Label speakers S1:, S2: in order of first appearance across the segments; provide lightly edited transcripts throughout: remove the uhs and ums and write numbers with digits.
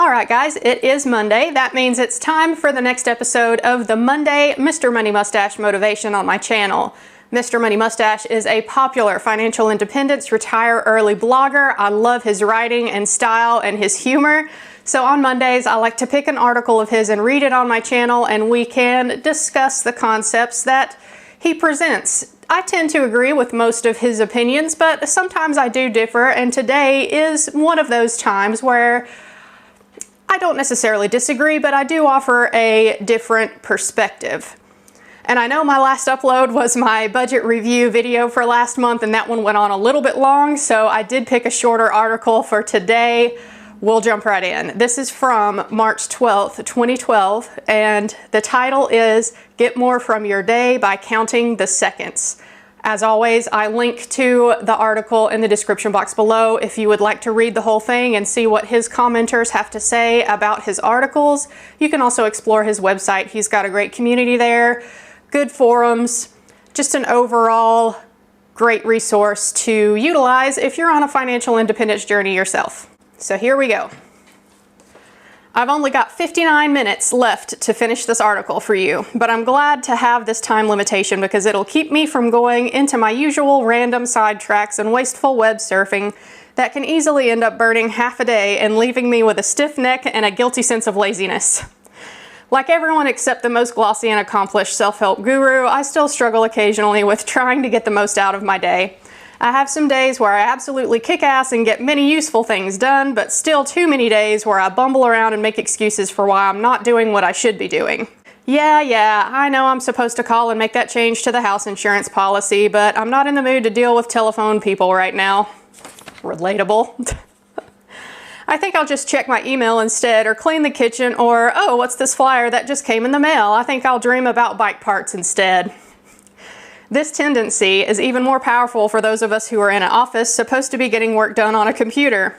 S1: Alright guys, it is Monday. That means it's time for the next episode of the Monday Mr. Money Mustache motivation on my channel. Mr. Money Mustache is a popular financial independence retire early blogger. I love his writing and style and his humor. So on Mondays, I like to pick an article of his and read it on my channel, and we can discuss the concepts that he presents. I tend to agree with most of his opinions, but sometimes I do differ, and today is one of those times where I don't necessarily disagree, but I do offer a different perspective. And I know my last upload was my budget review video for last month, and that one went on a little bit long, so I did pick a shorter article for today. We'll jump right in. This is from March 12th, 2012, and the title is Get More From Your Day by Counting the Seconds. As always, I link to the article in the description box below if you would like to read the whole thing and see what his commenters have to say about his articles. You can also explore his website. He's got a great community there, good forums, just an overall great resource to utilize if you're on a financial independence journey yourself. So here we go. I've only got 59 minutes left to finish this article for you, but I'm glad to have this time limitation because it'll keep me from going into my usual random sidetracks and wasteful web surfing that can easily end up burning half a day and leaving me with a stiff neck and a guilty sense of laziness. Like everyone except the most glossy and accomplished self-help guru, I still struggle occasionally with trying to get the most out of my day. I have some days where I absolutely kick ass and get many useful things done, but still too many days where I bumble around and make excuses for why I'm not doing what I should be doing. Yeah, I know I'm supposed to call and make that change to the house insurance policy, but I'm not in the mood to deal with telephone people right now. Relatable. I think I'll just check my email instead, or clean the kitchen, or, oh, what's this flyer that just came in the mail? I think I'll dream about bike parts instead. This tendency is even more powerful for those of us who are in an office supposed to be getting work done on a computer.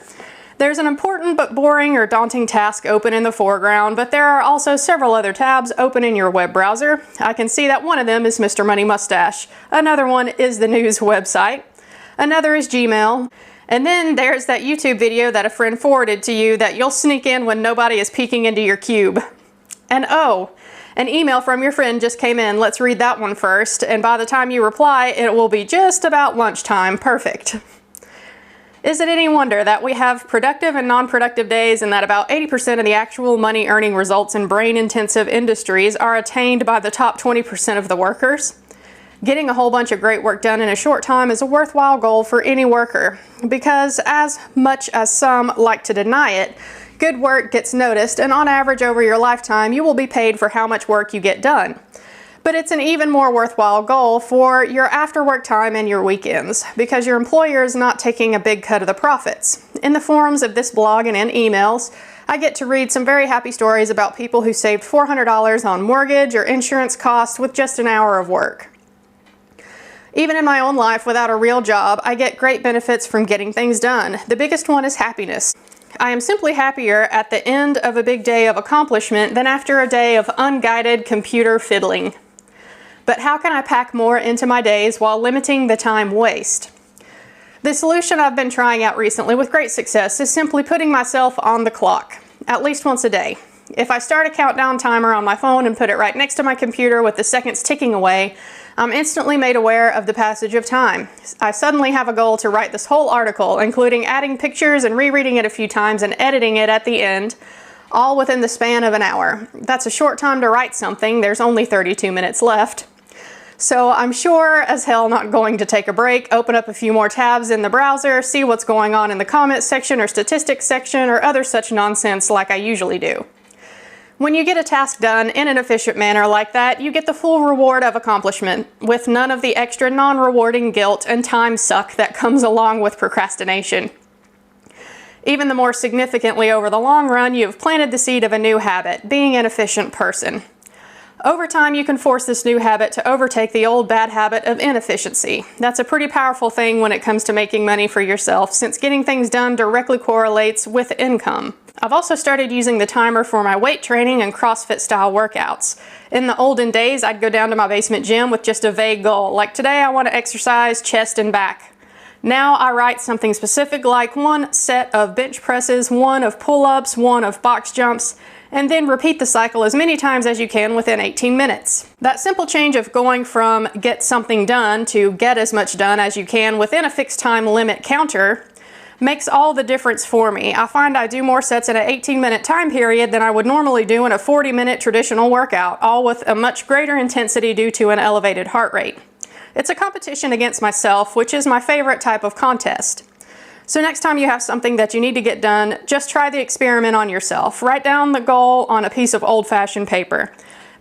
S1: There's an important but boring or daunting task open in the foreground, but there are also several other tabs open in your web browser. I can see that one of them is Mr. Money Mustache. Another one is the news website. Another is Gmail. And then there's that YouTube video that a friend forwarded to you that you'll sneak in when nobody is peeking into your cube. And oh, an email from your friend just came in. Let's read that one first, and by the time you reply, it will be just about lunchtime. Perfect. Is it any wonder that we have productive and non-productive days, and that about 80% of the actual money earning results in brain-intensive industries are attained by the top 20% of the workers? Getting a whole bunch of great work done in a short time is a worthwhile goal for any worker, because as much as some like to deny it, good work gets noticed, and on average over your lifetime, you will be paid for how much work you get done. But it's an even more worthwhile goal for your after-work time and your weekends, because your employer is not taking a big cut of the profits. In the forums of this blog and in emails, I get to read some very happy stories about people who saved $400 on mortgage or insurance costs with just an hour of work. Even in my own life without a real job, I get great benefits from getting things done. The biggest one is happiness. I am simply happier at the end of a big day of accomplishment than after a day of unguided computer fiddling. But how can I pack more into my days while limiting the time waste? The solution I've been trying out recently with great success is simply putting myself on the clock, at least once a day. If I start a countdown timer on my phone and put it right next to my computer with the seconds ticking away, I'm instantly made aware of the passage of time. I suddenly have a goal to write this whole article, including adding pictures and rereading it a few times and editing it at the end, all within the span of an hour. That's a short time to write something. There's only 32 minutes left. So I'm sure as hell not going to take a break, open up a few more tabs in the browser, see what's going on in the comments section or statistics section or other such nonsense like I usually do. When you get a task done in an efficient manner like that, you get the full reward of accomplishment, with none of the extra non-rewarding guilt and time suck that comes along with procrastination. Even the more significantly over the long run, you've planted the seed of a new habit, being an efficient person. Over time, you can force this new habit to overtake the old bad habit of inefficiency. That's a pretty powerful thing when it comes to making money for yourself, since getting things done directly correlates with income. I've also started using the timer for my weight training and CrossFit style workouts. In the olden days, I'd go down to my basement gym with just a vague goal, like today I want to exercise chest and back. Now I write something specific like 1 set of bench presses, 1 of pull-ups, 1 of box jumps, and then repeat the cycle as many times as you can within 18 minutes. That simple change of going from get something done to get as much done as you can within a fixed time limit counter makes all the difference for me. I find I do more sets in an 18-minute time period than I would normally do in a 40-minute traditional workout, all with a much greater intensity due to an elevated heart rate. It's a competition against myself, which is my favorite type of contest. So next time you have something that you need to get done, just try the experiment on yourself. Write down the goal on a piece of old-fashioned paper.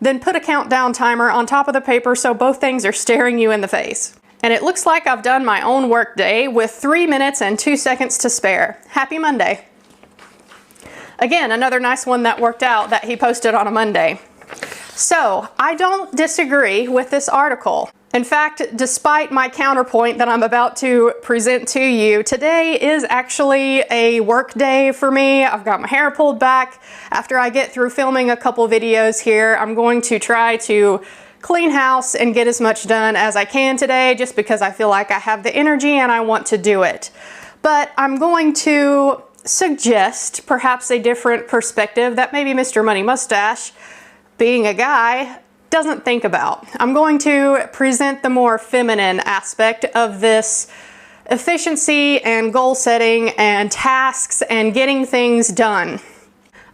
S1: Then put a countdown timer on top of the paper so both things are staring you in the face. And it looks like I've done my own work day with 3 minutes and 2 seconds to spare. Happy Monday. Again, another nice one that worked out that he posted on a Monday. So, I don't disagree with this article. In fact, despite my counterpoint that I'm about to present to you, today is actually a work day for me. I've got my hair pulled back. After I get through filming a couple videos here, I'm going to try to clean house and get as much done as I can today, just because I feel like I have the energy and I want to do it. But I'm going to suggest perhaps a different perspective that maybe Mr. Money Mustache, being a guy, doesn't think about. I'm going to present the more feminine aspect of this efficiency and goal setting and tasks and getting things done.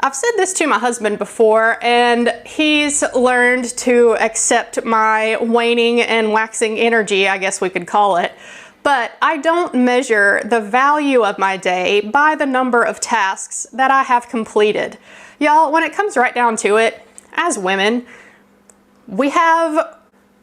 S1: I've said this to my husband before, and he's learned to accept my waning and waxing energy, I guess we could call it. But I don't measure the value of my day by the number of tasks that I have completed. Y'all, when it comes right down to it, as women, we have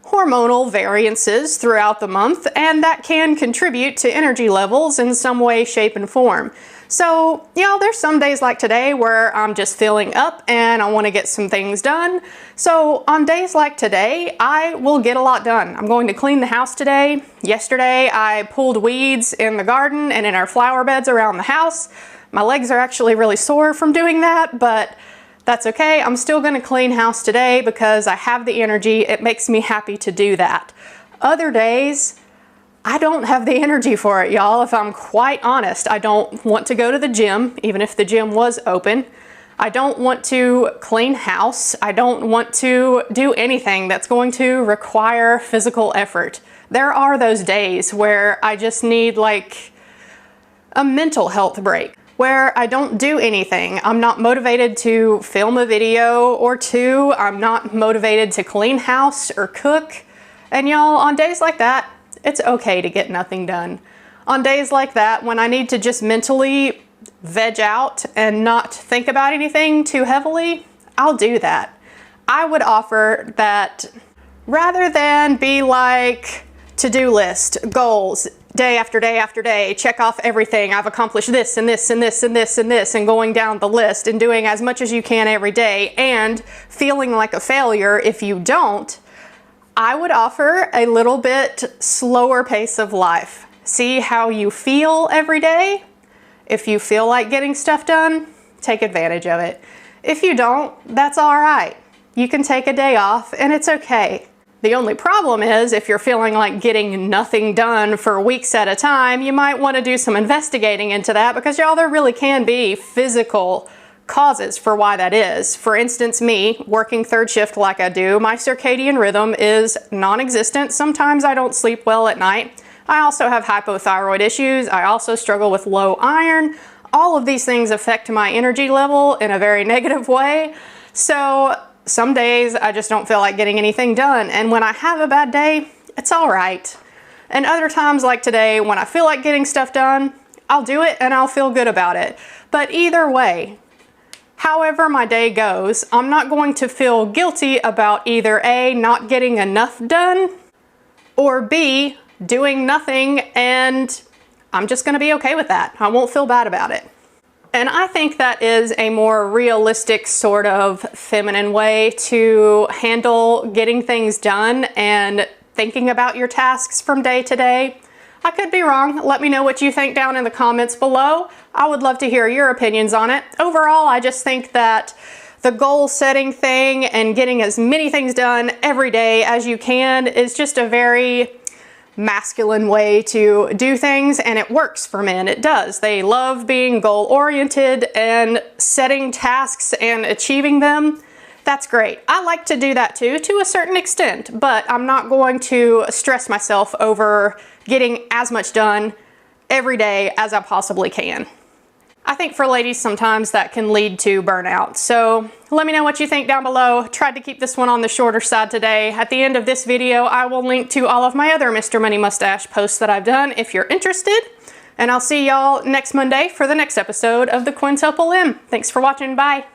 S1: hormonal variances throughout the month, and that can contribute to energy levels in some way, shape, and form. So, there's some days like today where I'm just feeling up and I want to get some things done. So on days like today, I will get a lot done. I'm going to clean the house today. Yesterday, I pulled weeds in the garden and in our flower beds around the house. My legs are actually really sore from doing that, but that's okay. I'm still going to clean house today because I have the energy. It makes me happy to do that. Other days, I don't have the energy for it, y'all. If I'm quite honest, I don't want to go to the gym, even if the gym was open. I don't want to clean house. I don't want to do anything that's going to require physical effort. There are those days where I just need like a mental health break, where I don't do anything. I'm not motivated to film a video or two. I'm not motivated to clean house or cook. And y'all, on days like that, it's okay to get nothing done. On days like that, when I need to just mentally veg out and not think about anything too heavily, I'll do that. I would offer that rather than be like to-do list, goals, day after day after day, check off everything. I've accomplished this and this and this and this and this, and going down the list and doing as much as you can every day and feeling like a failure if you don't. I would offer a little bit slower pace of life. See how you feel every day. If you feel like getting stuff done, take advantage of it. If you don't, that's all right. You can take a day off and it's okay. The only problem is if you're feeling like getting nothing done for weeks at a time, you might want to do some investigating into that, because y'all, there really can be physical causes for why that is. For instance, me working third shift like I do, my circadian rhythm is non-existent. Sometimes I don't sleep well at night. I also have hypothyroid issues. I also struggle with low iron. All of these things affect my energy level in a very negative way. So some days I just don't feel like getting anything done. And when I have a bad day, it's all right. And other times like today, when I feel like getting stuff done, I'll do it and I'll feel good about it. But either way, however my day goes, I'm not going to feel guilty about either A, not getting enough done, or B, doing nothing, and I'm just going to be okay with that. I won't feel bad about it. And I think that is a more realistic sort of feminine way to handle getting things done and thinking about your tasks from day to day. I could be wrong. Let me know what you think down in the comments below. I would love to hear your opinions on it. Overall, I just think that the goal setting thing and getting as many things done every day as you can is just a very masculine way to do things, and it works for men. It does. They love being goal-oriented and setting tasks and achieving them. That's great. I like to do that too, to a certain extent, but I'm not going to stress myself over getting as much done every day as I possibly can. I think for ladies, sometimes that can lead to burnout. So let me know what you think down below. Tried to keep this one on the shorter side today. At the end of this video, I will link to all of my other Mr. Money Mustache posts that I've done if you're interested. And I'll see y'all next Monday for the next episode of the Quintuple M. Thanks for watching. Bye.